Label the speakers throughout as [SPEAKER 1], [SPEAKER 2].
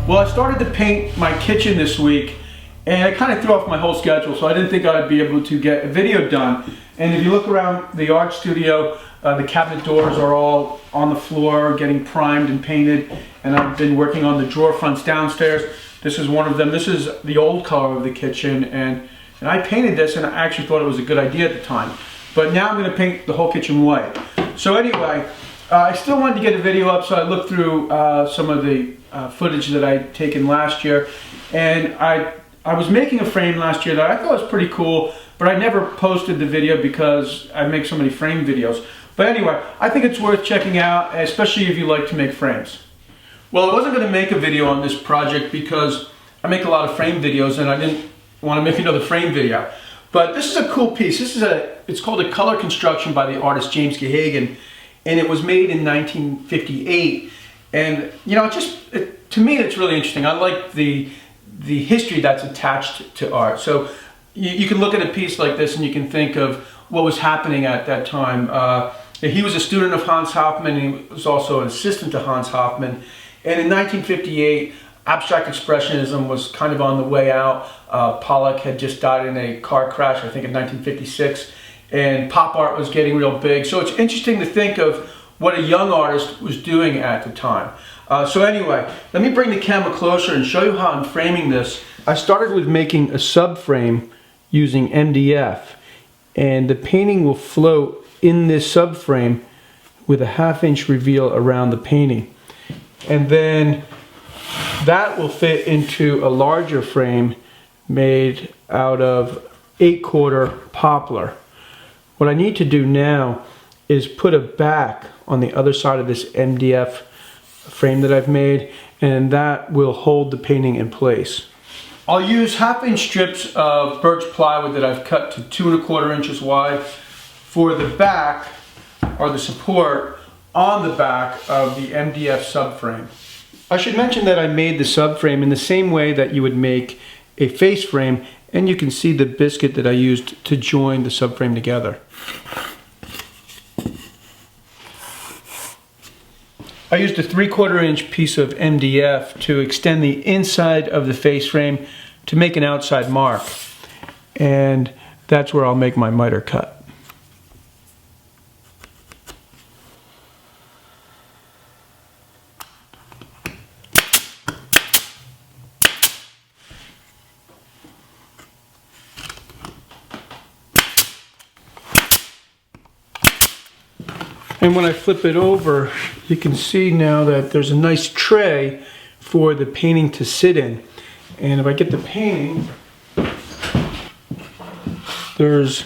[SPEAKER 1] Well, I started to paint my kitchen this week, and it kind of threw off my whole schedule, so I didn't think I'd be able to get a video done. And if you look around the art studio, the cabinet doors are all on the floor, getting primed and painted, and I've been working on the drawer fronts downstairs. This is one of them. This is the old color of the kitchen, and I painted this, and I actually thought it was a good idea at the time. But now I'm going to paint the whole kitchen white. So anyway, I still wanted to get a video up, so I looked through some of the footage that I'd taken last year, and I was making a frame last year that I thought was pretty cool, but I never posted the video because I make so many frame videos. But anyway, I think it's worth checking out, especially if you like to make frames. Well, I wasn't going to make a video on this project because I make a lot of frame videos and I didn't want to make another frame video. But this is a cool piece. It's called a color construction by the artist James Gehagen, and it was made in 1958. And you know, to me, it's really interesting. I like the history that's attached to art. So you can look at a piece like this and you can think of what was happening at that time. He was a student of Hans Hofmann, and he was also an assistant to Hans Hofmann. And in 1958, abstract expressionism was kind of on the way out. Pollock had just died in a car crash, I think in 1956, and pop art was getting real big. So it's interesting to think of what a young artist was doing at the time. So anyway, let me bring the camera closer and show you how I'm framing this. I started with making a subframe using MDF, and the painting will float in this subframe with a 1/2 inch reveal around the painting. And then that will fit into a larger frame made out of 8/4 poplar. What I need to do now is put a back on the other side of this MDF frame that I've made, and that will hold the painting in place. I'll use 1/2 inch strips of birch plywood that I've cut to 2 1/4 inches wide for the back, or the support on the back of the MDF subframe. I should mention that I made the subframe in the same way that you would make a face frame, and you can see the biscuit that I used to join the subframe together. I used a 3/4 inch piece of MDF to extend the inside of the face frame to make an outside mark, and that's where I'll make my miter cut. And when I flip it over, you can see now that there's a nice tray for the painting to sit in. And if I get the painting, there's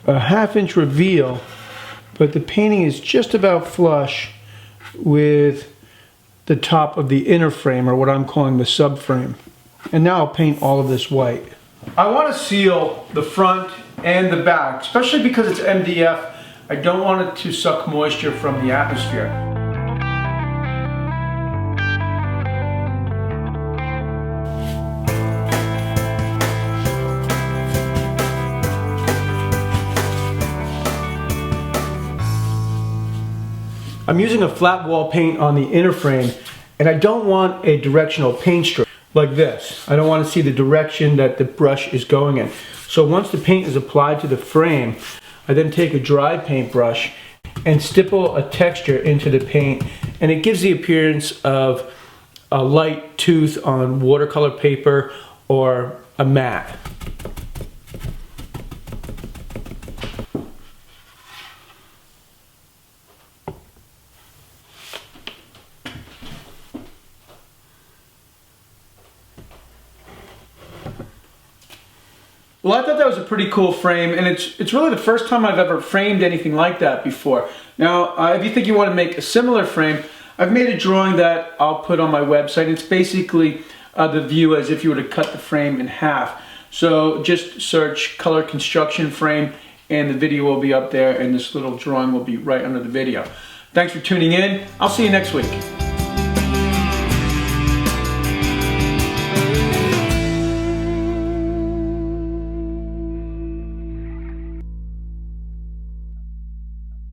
[SPEAKER 1] a 1/2 inch reveal, but the painting is just about flush with the top of the inner frame, or what I'm calling the subframe. And now I'll paint all of this white. I want to seal the front and the back, especially because it's MDF. I don't want it to suck moisture from the atmosphere. I'm using a flat wall paint on the inner frame, and I don't want a directional paint stroke like this. I don't want to see the direction that the brush is going in. So once the paint is applied to the frame, I then take a dry paintbrush and stipple a texture into the paint, and it gives the appearance of a light tooth on watercolor paper or a mat. Well, I thought that was a pretty cool frame, and it's really the first time I've ever framed anything like that before. Now, if you think you want to make a similar frame, I've made a drawing that I'll put on my website. It's basically the view as if you were to cut the frame in half. So just search color construction frame, and the video will be up there, and this little drawing will be right under the video. Thanks for tuning in. I'll see you next week.